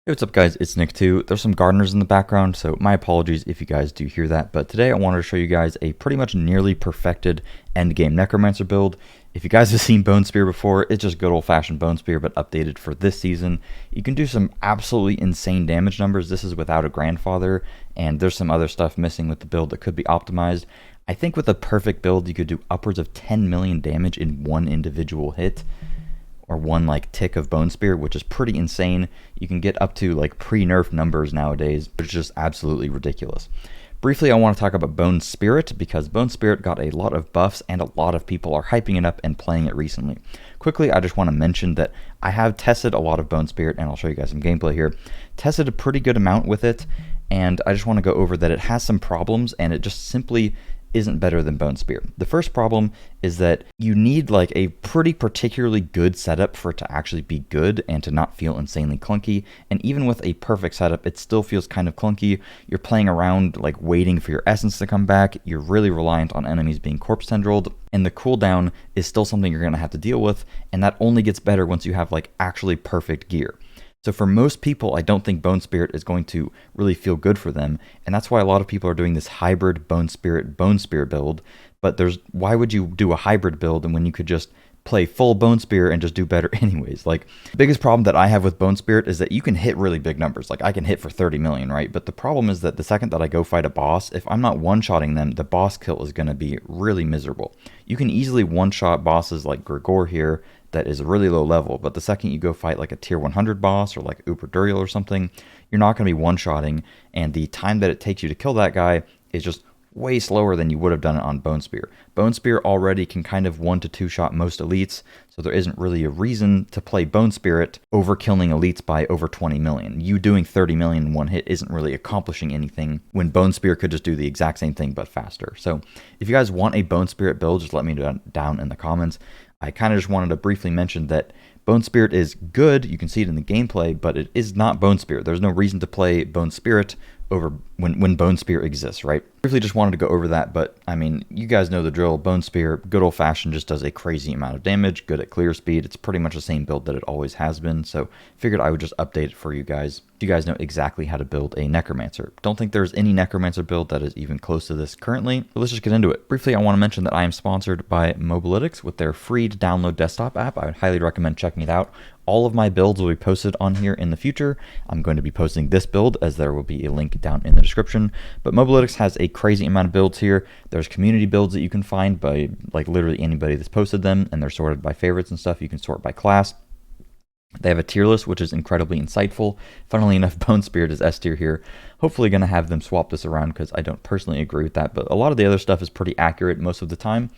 Hey, what's up guys, it's Nick too. There's some gardeners in the background, so my apologies if you guys do hear that, but today I wanted to show you guys a pretty much nearly perfected endgame Necromancer build. If you guys have seen Bone Spear before, it's just good old-fashioned Bone Spear, but updated for this season. You can do some absolutely insane damage numbers. This is without a grandfather, and there's some other stuff missing with the build that could be optimized. I think with a perfect build, you could do upwards of 10 million damage in one individual hit, or one like tick of Bone Spear, which is pretty insane. You can get up to like pre-nerf numbers nowadays, which is just absolutely ridiculous. Briefly, I want to talk about Bone Spirit, because Bone Spirit got a lot of buffs and a lot of people are hyping it up and playing it recently. Quickly, I just want to mention that I have tested a lot of Bone Spirit, and I'll show you guys some gameplay here. Tested a pretty good amount with it, and I just want to go over that it has some problems, and it just simply isn't better than Bone Spear. The first problem is that you need like a pretty particularly good setup for it to actually be good and to not feel insanely clunky, and even with a perfect setup it still feels kind of clunky. You're playing around like waiting for your essence to come back, you're really reliant on enemies being corpse tendrilled, and the cooldown is still something you're going to have to deal with, and that only gets better once you have like actually perfect gear. So for most people, I don't think Bone Spirit is going to really feel good for them, and that's why a lot of people are doing this hybrid Bone Spear build. But why would you do a hybrid build and when you could just play full Bone Spear and just do better anyways? Like, the biggest problem that I have with Bone Spirit is that you can hit really big numbers. Like, I can hit for 30 million, right? But the problem is that the second that I go fight a boss, if I'm not one-shotting them, the boss kill is going to be really miserable. You can easily one-shot bosses like Gregor here, that is a really low level, but the second you go fight like a tier 100 boss or like Uber Duriel or something, you're not going to be one-shotting, and the time that it takes you to kill that guy is just way slower than you would have done it on Bone Spear. Bone Spear already can kind of 1 to 2 shot most elites, so there isn't really a reason to play Bone Spirit over killing elites by over 20 million. You doing 30 million in one hit isn't really accomplishing anything when Bone Spear could just do the exact same thing but faster. So if you guys want a Bone Spirit build, just let me know down in the comments. I kind of just wanted to briefly mention that Bone Spirit is good, you can see it in the gameplay, but it is not Bone Spear. There's no reason to play Bone Spirit over when Bone Spear exists, right? Briefly just wanted to go over that, but I mean, you guys know the drill. Bone Spear, good old-fashioned, just does a crazy amount of damage, good at clear speed. It's pretty much the same build that it always has been, so figured I would just update it for you guys. You guys know exactly how to build a Necromancer. Don't think there's any Necromancer build that is even close to this currently, but let's just get into it. Briefly, I want to mention that I am sponsored by Mobalytics with their free to download desktop app. I would highly recommend checking it out. All of my builds will be posted on here in the future. I'm going to be posting this build, as there will be a link down in the description. But Mobalytics has a crazy amount of builds here. There's community builds that you can find by like literally anybody that's posted them, and they're sorted by favorites and stuff. You can sort by class. They have a tier list, which is incredibly insightful. Funnily enough, Bone Spirit is S tier here. Hopefully going to have them swap this around, because I don't personally agree with that. But a lot of the other stuff is pretty accurate most of the time,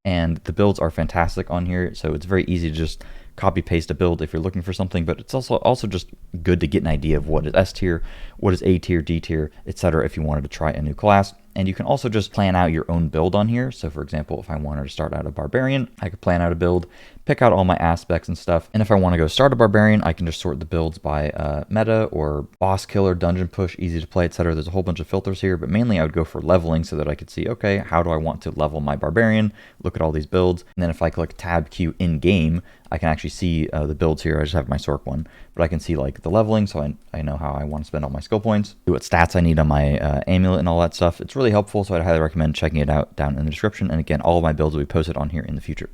and the builds are fantastic on here. So it's very easy to just copy paste a build if you're looking for something, but it's also just good to get an idea of what is S tier, what is A tier, D tier, etc. if you wanted to try a new class. And you can also just plan out your own build on here. So for example, if I wanted to start out a barbarian, I could plan out a build, pick out all my aspects and stuff. And if I want to go start a barbarian, I can just sort the builds by meta or boss killer, dungeon push, easy to play, etc. There's a whole bunch of filters here, but mainly I would go for leveling so that I could see, okay, how do I want to level my barbarian? Look at all these builds. And then if I click tab Q in game, I can actually see the builds here. I just have my Sork one, but I can see like the leveling, so I know how I want to spend all my skill points, see what stats I need on my amulet and all that stuff. It's really helpful, so I'd highly recommend checking it out down in the description. And again, all of my builds will be posted on here in the future.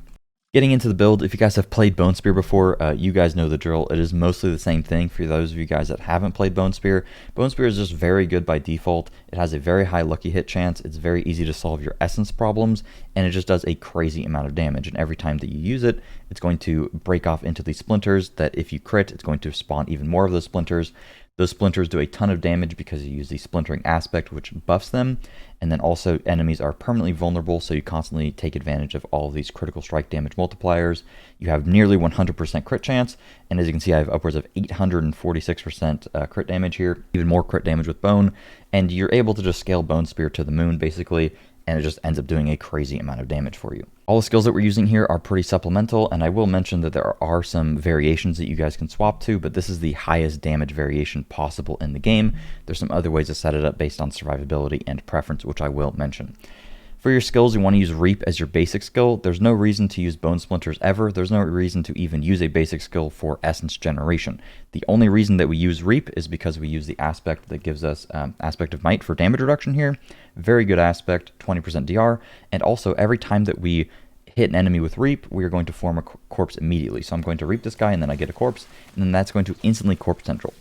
Getting into the build, if you guys have played Bone Spear before, you guys know the drill. It is mostly the same thing. For those of you guys that haven't played Bone Spear is just very good by default. It has a very high lucky hit chance. It's very easy to solve your essence problems, and it just does a crazy amount of damage. And every time that you use it, it's going to break off into these splinters that if you crit, it's going to spawn even more of those splinters. Those splinters do a ton of damage because you use the splintering aspect, which buffs them. And then also enemies are permanently vulnerable, so you constantly take advantage of all of these critical strike damage multipliers. You have nearly 100% crit chance, and as you can see, I have upwards of 846% crit damage here, even more crit damage with Bone, and you're able to just scale Bone Spear to the moon, basically, and it just ends up doing a crazy amount of damage for you. All the skills that we're using here are pretty supplemental, and I will mention that there are some variations that you guys can swap to, but this is the highest damage variation possible in the game. There's some other ways to set it up based on survivability and preference, which I will mention. For your skills, you want to use Reap as your basic skill. There's no reason to use Bone Splinters ever. There's no reason to even use a basic skill for essence generation. The only reason that we use Reap is because we use the aspect that gives us Aspect of Might for damage reduction here. Very good aspect, 20% DR. And also, every time that we hit an enemy with Reap, we are going to form a corpse immediately. So I'm going to Reap this guy, and then I get a corpse, and then that's going to instantly corpse tendril.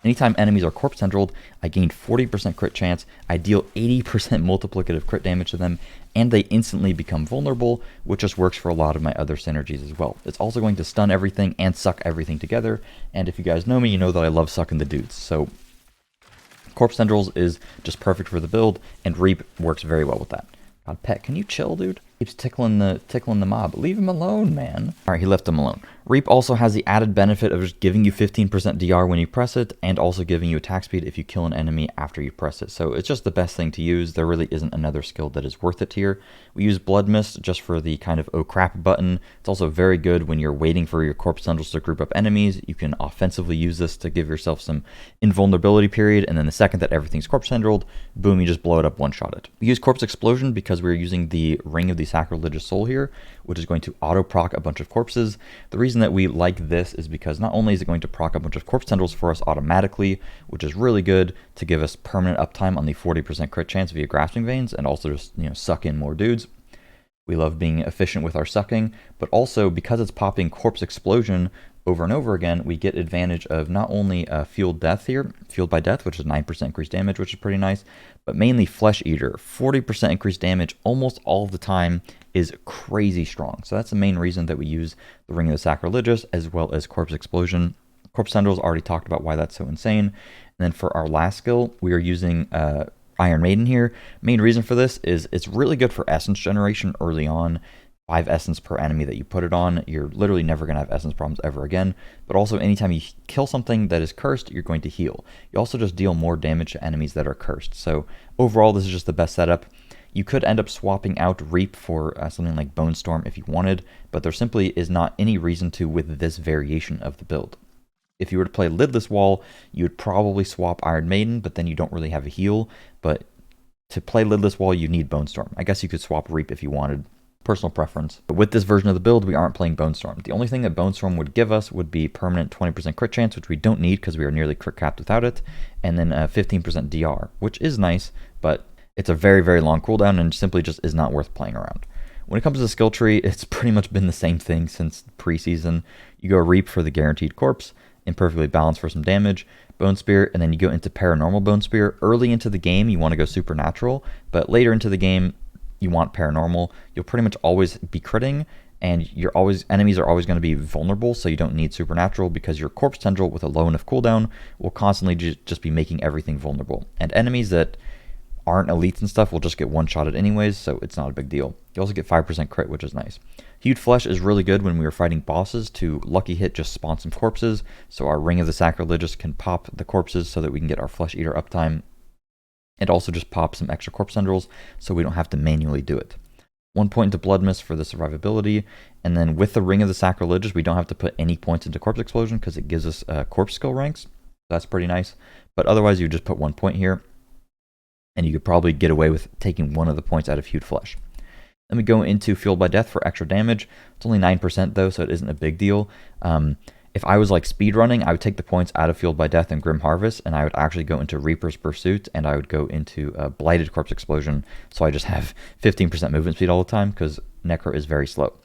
Anytime enemies are corpse tendrilled, I gain 40% crit chance, I deal 80% multiplicative crit damage to them, and they instantly become vulnerable, which just works for a lot of my other synergies as well. It's also going to stun everything and suck everything together, and if you guys know me, you know that I love sucking the dudes. So corpse tendrils is just perfect for the build, and Reap works very well with that. God, Pet, can you chill, dude? Keeps tickling the mob. Leave him alone, man. All right, he left him alone. Reap also has the added benefit of just giving you 15% DR when you press it, and also giving you attack speed if you kill an enemy after you press it. So it's just the best thing to use. There really isn't another skill that is worth it here. We use Blood Mist just for the kind of oh crap button. It's also very good when you're waiting for your corpse tendrils to group up enemies. You can offensively use this to give yourself some invulnerability period, and then the second that everything's corpse tendrilled, boom, you just blow it up, one-shot it. We use Corpse Explosion because we're using the Ring of the Sacrilegious Soul here, which is going to auto-proc a bunch of corpses. The reason that we like this is because not only is it going to proc a bunch of corpse tendrils for us automatically, which is really good to give us permanent uptime on the 40% crit chance via Grasping Veins, and also just, suck in more dudes. We love being efficient with our sucking, but also because it's popping Corpse Explosion over and over again, we get advantage of not only Fueled by Death, which is 9% increased damage, which is pretty nice, but mainly Flesh Eater. 40% increased damage almost all of the time is crazy strong. So that's the main reason that we use the Ring of the Sacrilegious as well as Corpse Explosion. Corpse Tendrils already talked about why that's so insane. And then for our last skill, we are using Iron Maiden here. Main reason for this is it's really good for essence generation early on. 5 essence per enemy that you put it on, you're literally never going to have essence problems ever again. But also anytime you kill something that is cursed, you're going to heal. You also just deal more damage to enemies that are cursed. So overall, this is just the best setup. You could end up swapping out Reap for something like Bone Storm if you wanted, but there simply is not any reason to with this variation of the build. If you were to play Lidless Wall, you would probably swap Iron Maiden, but then you don't really have a heal. But to play Lidless Wall, you need Bone Storm. I guess you could swap Reap if you wanted. Personal preference. But with this version of the build, we aren't playing Bone Storm. The only thing that Bone Storm would give us would be permanent 20% crit chance, which we don't need because we are nearly crit capped without it, and then 15% DR, which is nice, but it's a very, very long cooldown and simply just is not worth playing around. When it comes to the skill tree, it's pretty much been the same thing since preseason. You go Reap for the guaranteed corpse, Imperfectly Balanced for some damage, Bone Spear, and then you go into Paranormal Bone Spear. Early into the game, you want to go Supernatural, but later into the game, you want Paranormal. You'll pretty much always be critting, and enemies are always going to be vulnerable, so you don't need Supernatural because your Corpse Tendril with a low enough cooldown will constantly just be making everything vulnerable. And enemies that aren't elites and stuff will just get one-shotted anyways, so it's not a big deal. You also get 5% crit, which is nice. Hued Flesh is really good when we are fighting bosses to lucky hit just spawn some corpses, so our Ring of the Sacrilegious can pop the corpses so that we can get our Flesh Eater uptime. And also just pop some extra corpse tendrils so we don't have to manually do it. 1 point into Blood Mist for the survivability, and then with the Ring of the Sacrilegious, we don't have to put any points into Corpse Explosion because it gives us corpse skill ranks. That's pretty nice. But otherwise, you just put 1 point here, and you could probably get away with taking one of the points out of Hued Flesh. Then we go into Fueled by Death for extra damage. It's only 9% though, so it isn't a big deal. If I was like speedrunning, I would take the points out of Fueled by Death and Grim Harvest, and I would actually go into Reaper's Pursuit, and I would go into Blighted Corpse Explosion, so I just have 15% movement speed all the time, because Necro is very slow.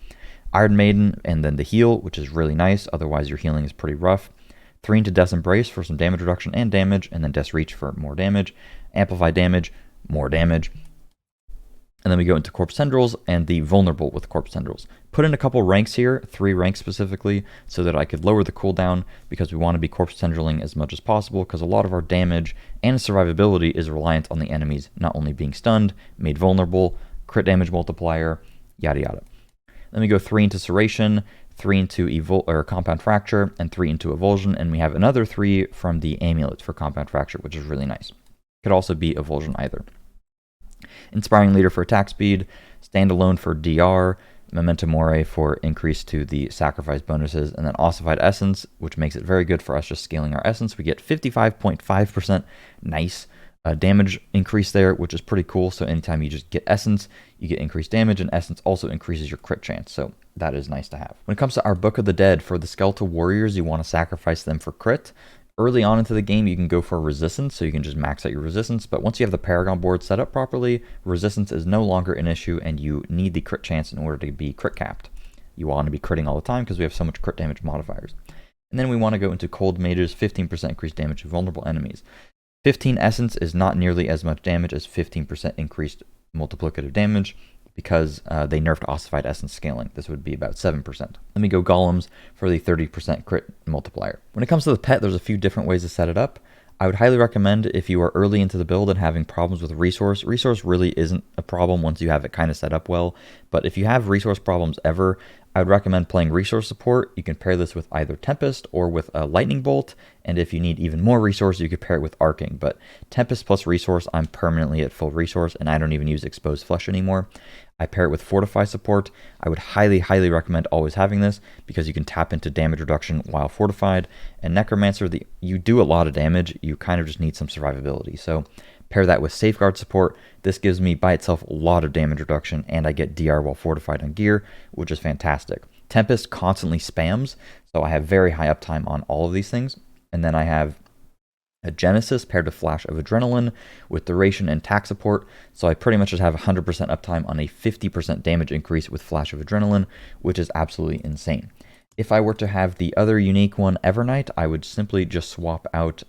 Iron Maiden, and then the heal, which is really nice, otherwise your healing is pretty rough. 3 into Death's Embrace for some damage reduction and damage, and then Death's Reach for more damage. Amplify damage, more damage. And then we go into Corpse Tendrils and the Vulnerable with Corpse Tendrils. Put in a couple ranks here, 3 ranks specifically, so that I could lower the cooldown because we want to be Corpse Tendriling as much as possible because a lot of our damage and survivability is reliant on the enemies not only being stunned, made vulnerable, crit damage multiplier, yada yada. Then we go 3 into Serration, 3 into Compound Fracture, and 3 into Evulsion, and we have another 3 from the Amulet for Compound Fracture, which is really nice. Could also be Evulsion either. Inspiring Leader for attack speed, Standalone for DR, Memento Mori for increase to the sacrifice bonuses, and then Ossified Essence, which makes it very good for us just scaling our essence. We get 55.5% nice damage increase there, which is pretty cool. So anytime you just get Essence, you get increased damage, and Essence also increases your crit chance. So that is nice to have. When it comes to our Book of the Dead, for the Skeletal Warriors, you want to sacrifice them for crit. Early on into the game, you can go for resistance, so you can just max out your resistance. But once you have the Paragon board set up properly, resistance is no longer an issue, and you need the crit chance in order to be crit capped. You want to be critting all the time because we have so much crit damage modifiers. And then we want to go into Cold Mages, 15% increased damage to vulnerable enemies. 15 Essence is not nearly as much damage as 15% increased multiplicative damage because they nerfed Ossified Essence scaling. This would be about 7%. Let me go Golems for the 30% crit multiplier. When it comes to the pet, there's a few different ways to set it up. I would highly recommend if you are early into the build and having problems with resource. Resource really isn't a problem once you have it kind of set up well, but if you have resource problems ever, I would recommend playing Resource Support. You can pair this with either Tempest or with a Lightning Bolt, and if you need even more resources, you could pair it with Arcing. But Tempest plus Resource, I'm permanently at full resource, and I don't even use Exposed Flesh anymore. I pair it with Fortify Support. I would highly recommend always having this because you can tap into damage reduction while fortified. And Necromancer, you do a lot of damage, you kind of just need some survivability. So pair that with Safeguard Support. This gives me by itself a lot of damage reduction, and I get DR while fortified on gear, which is fantastic. Tempest constantly spams, so I have very high uptime on all of these things. And then I have a Genesis paired to Flash of Adrenaline with Duration and Tack Support, so I pretty much just have 100% uptime on a 50% damage increase with Flash of Adrenaline, which is absolutely insane. If I were to have the other unique one, Evernight, I would simply just swap out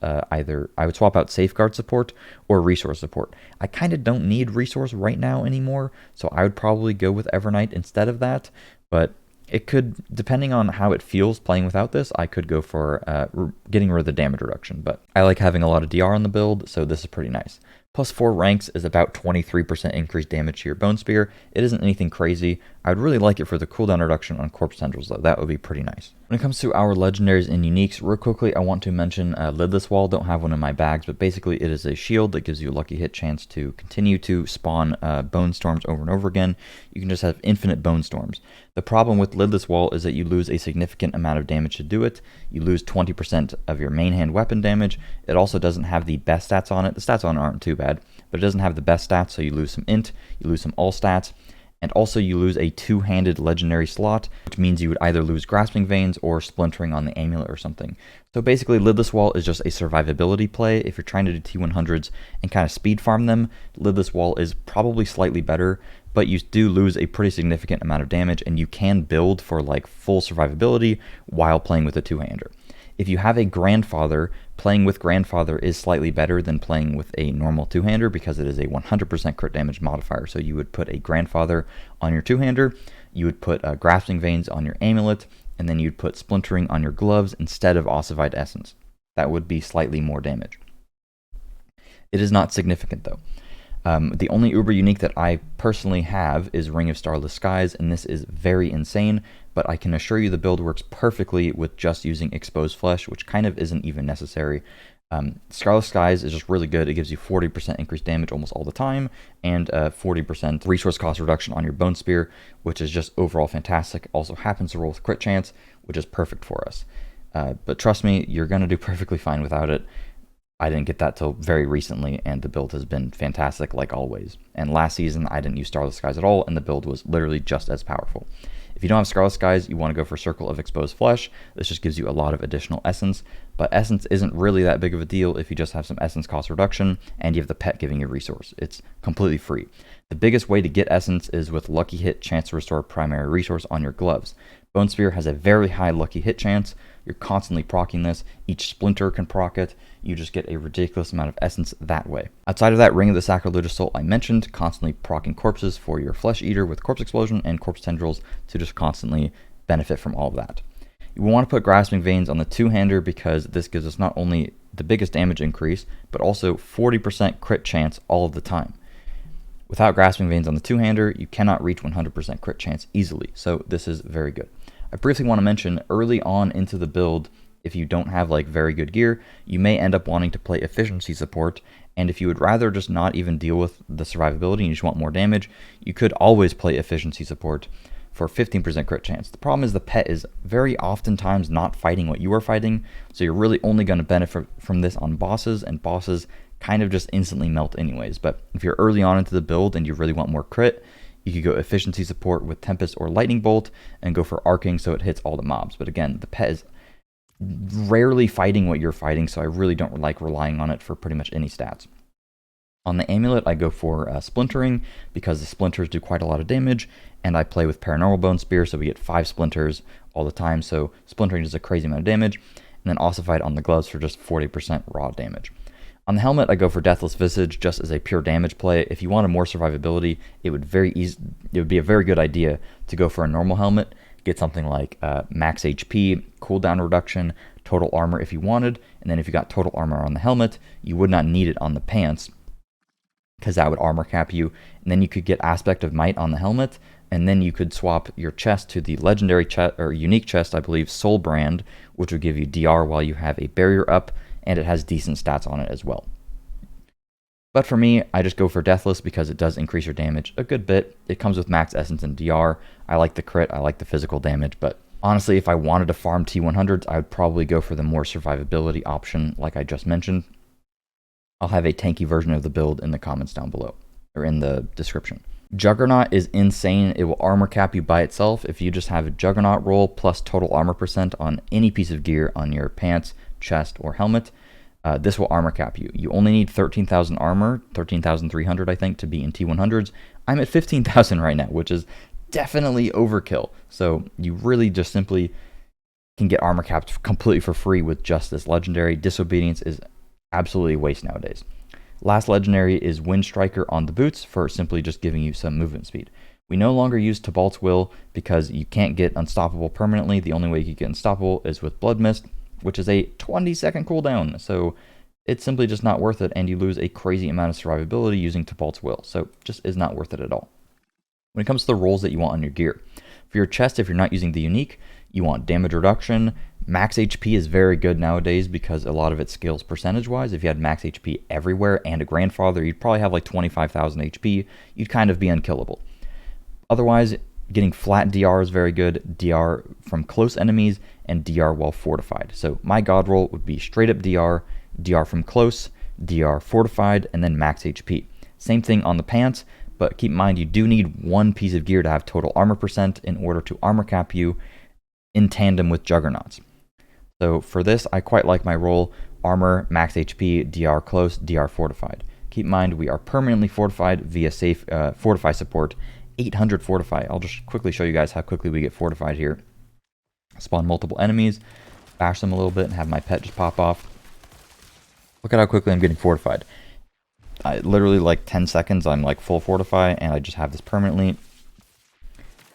Safeguard Support or Resource Support. I kind of don't need Resource right now anymore, so I would probably go with Evernight instead of that, but it could, depending on how it feels playing without this, I could go for getting rid of the damage reduction, but I like having a lot of DR on the build, so this is pretty nice. Plus 4 ranks is about 23% increased damage to your Bone Spear. It isn't anything crazy. I'd really like it for the cooldown reduction on Corpse Tendrils, though. That would be pretty nice. When it comes to our Legendaries and Uniques, real quickly, I want to mention Lidless Wall. Don't have one in my bags, but basically it is a shield that gives you a lucky hit chance to continue to spawn Bone Storms over and over again. You can just have infinite Bone Storms. The problem with Lidless Wall is that you lose a significant amount of damage to do it. You lose 20% of your main hand weapon damage. It also doesn't have the best stats on it. The stats on it aren't too bad, but it doesn't have the best stats, so you lose some int, you lose some all stats, and also you lose a two-handed legendary slot, which means you would either lose Grasping Veins or Splintering on the amulet or something. So basically, Lidless Wall is just a survivability play. If you're trying to do T100s and kind of speed farm them, Lidless Wall is probably slightly better, but you do lose a pretty significant amount of damage, and you can build for like full survivability while playing with a two-hander. If you have a Grandfather, playing with Grandfather is slightly better than playing with a normal two-hander because it is a 100% crit damage modifier. So you would put a Grandfather on your two-hander, you would put Grasping Veins on your amulet, and then you'd put Splintering on your gloves instead of Ossified Essence. That would be slightly more damage. It is not significant though. The only Uber unique that I personally have is Ring of Starless Skies, and this is very insane, but I can assure you the build works perfectly with just using Exposed Flesh, which kind of isn't even necessary. Starless Skies is just really good. It gives you 40% increased damage almost all the time, and 40% resource cost reduction on your Bone Spear, which is just overall fantastic. Also happens to roll with crit chance, which is perfect for us. But trust me, you're going to do perfectly fine without it. I didn't get that till very recently, and the build has been fantastic like always. And last season, I didn't use Starless Skies at all, and the build was literally just as powerful. If you don't have Starless Skies, you want to go for Circle of Exposed Flesh. This just gives you a lot of additional Essence, but Essence isn't really that big of a deal if you just have some Essence cost reduction, and you have the pet giving you resource. It's completely free. The biggest way to get Essence is with Lucky Hit chance to restore primary resource on your gloves. Bone Spear has a very high lucky hit chance. You're constantly proccing this. Each splinter can proc it. You just get a ridiculous amount of essence that way. Outside of that, Ring of the Sacrilegious Soul I mentioned, constantly proccing corpses for your Flesh Eater with Corpse Explosion and Corpse Tendrils to just constantly benefit from all of that. You want to put Grasping Veins on the two-hander because this gives us not only the biggest damage increase, but also 40% crit chance all of the time. Without Grasping Veins on the two-hander, you cannot reach 100% crit chance easily, so this is very good. I briefly want to mention, early on into the build, if you don't have like very good gear, you may end up wanting to play Efficiency Support, and if you would rather just not even deal with the survivability and you just want more damage, you could always play Efficiency Support for 15% crit chance. The problem is the pet is very oftentimes not fighting what you are fighting, so you're really only going to benefit from this on bosses, and bosses kind of just instantly melt anyways. But if you're early on into the build and you really want more crit, you could go efficiency support with Tempest or Lightning Bolt and go for arcing so it hits all the mobs. But again, the pet is rarely fighting what you're fighting, so I really don't like relying on it for pretty much any stats. On the amulet, I go for splintering because the splinters do quite a lot of damage, and I play with paranormal bone spear, so we get 5 splinters all the time, so splintering does a crazy amount of damage, and then ossified on the gloves for just 40% raw damage. On the helmet, I go for Deathless Visage just as a pure damage play. If you wanted more survivability, it would be a very good idea to go for a normal helmet, get something like max HP, cooldown reduction, total armor if you wanted, and then if you got total armor on the helmet, you would not need it on the pants, because that would armor cap you, and then you could get Aspect of Might on the helmet, and then you could swap your chest to the legendary chest, or unique chest, I believe, Soul Brand, which would give you DR while you have a barrier up, and it has decent stats on it as well. But for me, I just go for Deathless because it does increase your damage a good bit. It comes with max essence and DR. I like the crit, I like the physical damage, but honestly, if I wanted to farm T100s, I would probably go for the more survivability option like I just mentioned. I'll have a tanky version of the build in the comments down below, or in the description. Juggernaut is insane. It will armor cap you by itself. If you just have a Juggernaut roll plus total armor percent on any piece of gear on your pants, chest, or helmet, this will armor cap you. You only need 13,000 armor, 13,300 I think, to be in T100s. I'm at 15,000 right now, which is definitely overkill. So you really just simply can get armor capped completely for free with just this legendary. Disobedience is absolutely a waste nowadays. Last legendary is Wind Striker on the boots for simply just giving you some movement speed. We no longer use Tibalt's Will because you can't get unstoppable permanently. The only way you can get unstoppable is with Blood Mist, which is a 20-second cooldown. So it's simply just not worth it, and you lose a crazy amount of survivability using Tibalt's Will. So just is not worth it at all. When it comes to the rolls that you want on your gear, for your chest, if you're not using the unique, you want damage reduction. Max HP is very good nowadays because a lot of it scales percentage-wise. If you had max HP everywhere and a grandfather, you'd probably have like 25,000 HP. You'd kind of be unkillable. Otherwise, getting flat DR is very good. DR from close enemies and DR while fortified. So my god roll would be straight up DR, DR from close, DR fortified, and then max HP. Same thing on the pants, but keep in mind you do need one piece of gear to have total armor percent in order to armor cap you in tandem with Juggernauts. So for this, I quite like my roll: armor, max HP, DR close, DR fortified. Keep in mind we are permanently fortified via safe fortify support, 800 fortify. I'll just quickly show you guys how quickly we get fortified here. Spawn multiple enemies, bash them a little bit, and have my pet just pop off. Look at how quickly I'm getting fortified. I literally, like 10 seconds, I'm like full fortify, and I just have this permanently.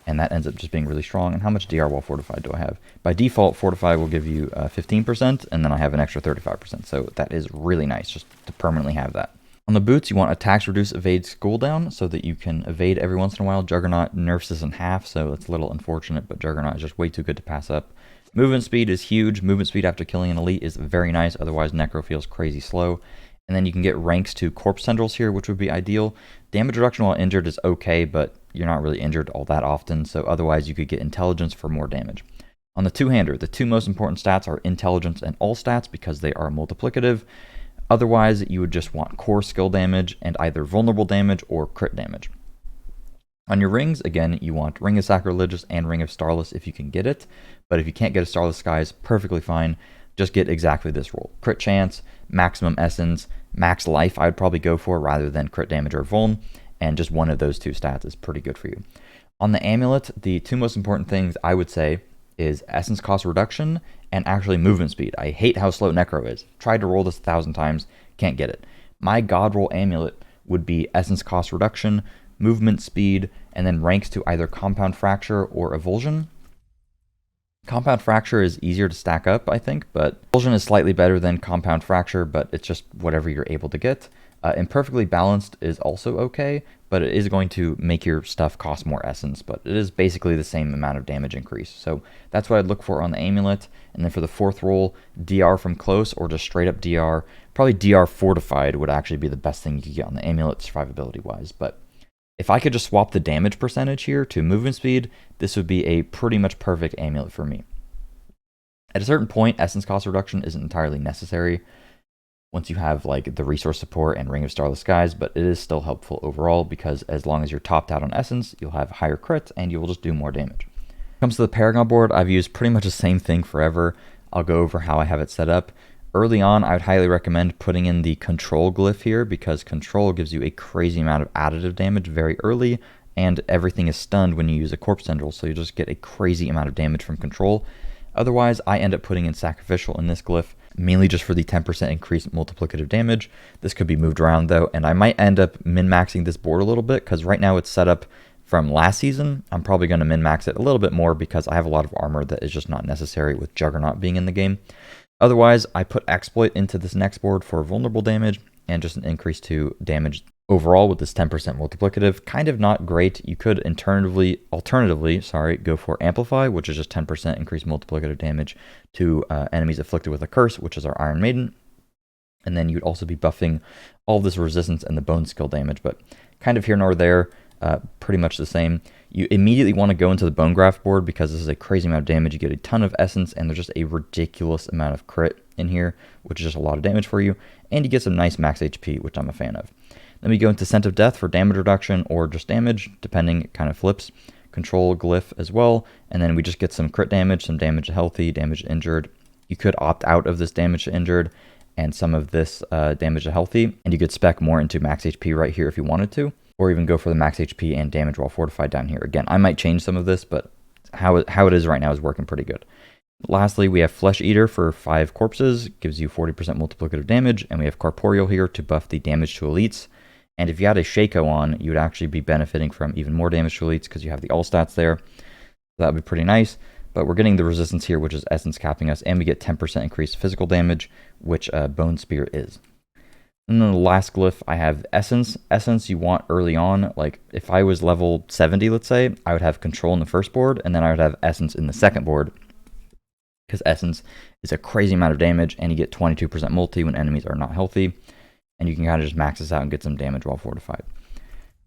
And that ends up just being really strong. And how much DR while fortified do I have? By default, fortify will give you 15%, and then I have an extra 35%. So that is really nice just to permanently have that. On the boots, you want attacks reduce evade cooldown so that you can evade every once in a while. Juggernaut nerfs this in half, so it's a little unfortunate, but Juggernaut is just way too good to pass up. Movement speed is huge. Movement speed after killing an elite is very nice, otherwise Necro feels crazy slow. And then you can get ranks to corpse tendrils here, which would be ideal. Damage reduction while injured is okay, but you're not really injured all that often, so otherwise you could get intelligence for more damage. On the two-hander, the two most important stats are intelligence and all stats because they are multiplicative. Otherwise, you would just want core skill damage and either vulnerable damage or crit damage. On your rings, again, you want Ring of Sacrilegious and Ring of Starless if you can get it, but if you can't get a Starless Skies, perfectly fine. Just get exactly this roll. Crit chance, maximum essence, max life I would probably go for rather than crit damage or vuln, and just one of those two stats is pretty good for you. On the amulet, the two most important things I would say is essence cost reduction and actually movement speed. I hate how slow Necro is. Tried to roll this 1,000 times, can't get it. My god roll amulet would be essence cost reduction, movement speed, and then ranks to either compound fracture or evulsion. Compound fracture is easier to stack up, I think, but evulsion is slightly better than compound fracture, but it's just whatever you're able to get. Imperfectly balanced is also okay, but it is going to make your stuff cost more essence, but it is basically the same amount of damage increase. So that's what I'd look for on the amulet. And then for the fourth roll, DR from close or just straight up DR. Probably DR fortified would actually be the best thing you could get on the amulet survivability wise. But if I could just swap the damage percentage here to movement speed, this would be a pretty much perfect amulet for me. At a certain point, essence cost reduction isn't entirely necessary. once you have like the resource support and Ring of Starless Skies, but it is still helpful overall because as long as you're topped out on Essence, you'll have higher crits and you will just do more damage. When it comes to the Paragon board, I've used pretty much the same thing forever. I'll go over how I have it set up. Early on, I would highly recommend putting in the control glyph here because control gives you a crazy amount of additive damage very early, and everything is stunned when you use a corpse tendril, so you just get a crazy amount of damage from control. Otherwise, I end up putting in sacrificial in this glyph, mainly just for the 10% increased multiplicative damage. This could be moved around though, and I might end up min-maxing this board a little bit because right now it's set up from last season. I'm probably going to min-max it a little bit more because I have a lot of armor that is just not necessary with Juggernaut being in the game. Otherwise, I put Exploit into this next board for vulnerable damage and just an increase to damage overall with this 10% multiplicative. Kind of not great. You could alternatively, go for Amplify, which is just 10% increased multiplicative damage to enemies afflicted with a curse, which is our Iron Maiden. And then you'd also be buffing all this resistance and the bone skill damage, but kind of here nor there, pretty much the same. You immediately want to go into the Bone Graft board because this is a crazy amount of damage. You get a ton of essence, and there's just a ridiculous amount of crit in here, which is just a lot of damage for you. And you get some nice max HP, which I'm a fan of. Then we go into Scent of Death for damage reduction or just damage, depending, it kind of flips. Control glyph as well, and then we just get some crit damage, some damage to healthy, damage to injured. You could opt out of this damage to injured and some of this damage to healthy, and you could spec more into max HP right here if you wanted to, or even go for the max HP and damage while fortified down here. Again, I might change some of this, but how it is right now is working pretty good. Lastly, we have Flesh Eater for 5 corpses, gives you 40% multiplicative damage, and we have Corporeal here to buff the damage to elites. And if you had a Shaco on, you would actually be benefiting from even more damage to elites because you have the all stats there. So that would be pretty nice. But we're getting the resistance here, which is essence capping us, and we get 10% increased physical damage, which Bone Spear is. And then the last glyph, I have Essence. Essence you want early on. Like, if I was level 70, let's say, I would have Control in the first board, and then I would have Essence in the second board. Because Essence is a crazy amount of damage, and you get 22% multi when enemies are not healthy. And you can kind of just max this out and get some damage while fortified.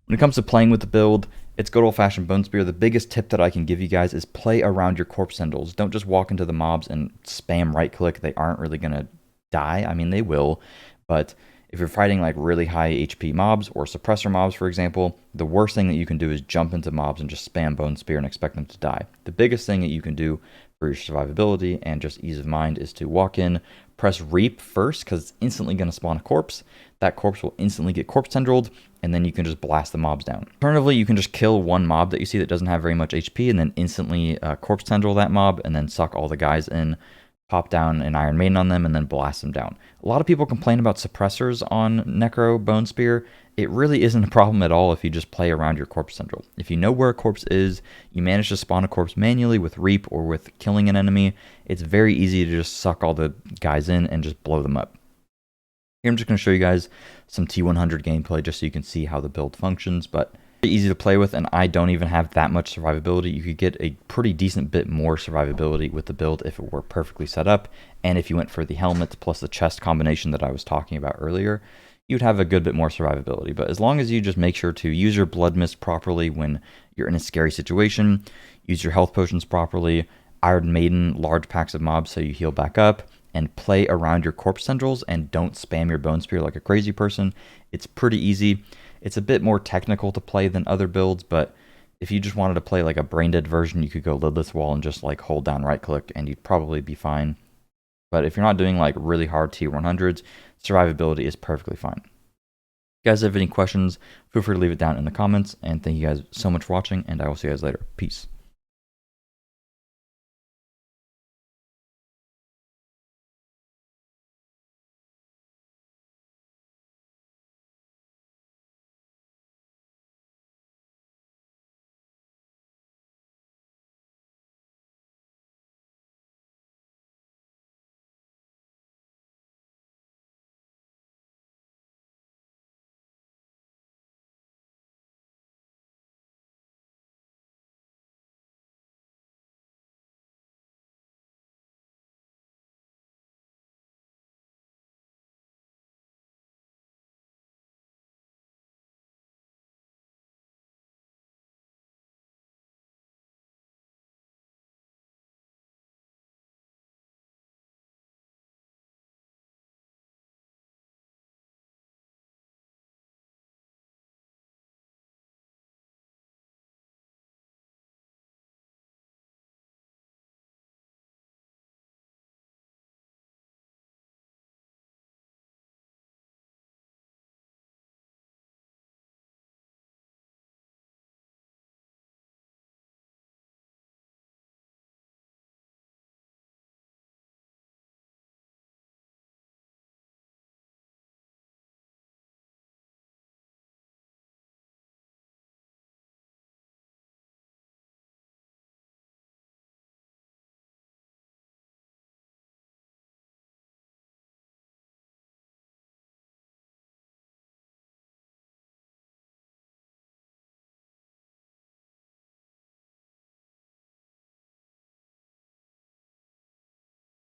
When it comes to playing with the build, it's good old-fashioned Bone Spear. The biggest tip that I can give you guys is play around your corpse tendrils. Don't just walk into the mobs and spam right-click. They aren't really going to die. I mean, they will, but if you're fighting like really high HP mobs or suppressor mobs, for example, the worst thing that you can do is jump into mobs and just spam Bone Spear and expect them to die. The biggest thing that you can do for your survivability and just ease of mind is to walk in, press Reap first because it's instantly going to spawn a corpse. That corpse will instantly get corpse tendrilled, and then you can just blast the mobs down. Alternatively, you can just kill one mob that you see that doesn't have very much HP and then instantly corpse tendril that mob and then suck all the guys in, pop down an Iron Maiden on them, and then blast them down. A lot of people complain about suppressors on Necro Bone Spear. It really isn't a problem at all if you just play around your corpse tendril. If you know where a corpse is, you manage to spawn a corpse manually with Reap or with killing an enemy, it's very easy to just suck all the guys in and just blow them up. Here I'm just going to show you guys some T100 gameplay just so you can see how the build functions, but pretty easy to play with, and I don't even have that much survivability. You could get a pretty decent bit more survivability with the build if it were perfectly set up, and if you went for the helmet plus the chest combination that I was talking about earlier, you'd have a good bit more survivability. But as long as you just make sure to use your blood mist properly when you're in a scary situation, use your health potions properly, Iron Maiden large packs of mobs so you heal back up, and play around your corpse tendrils and don't spam your Bone Spear like a crazy person, it's pretty easy. It's a bit more technical to play than other builds, but if you just wanted to play like a brain dead version, you could go Lidless Wall and just like hold down right click and you'd probably be fine. But if you're not doing like really hard T100s, survivability is perfectly fine. If you guys have any questions, feel free to leave it down in the comments, and thank you guys so much for watching, and I will see you guys later. Peace.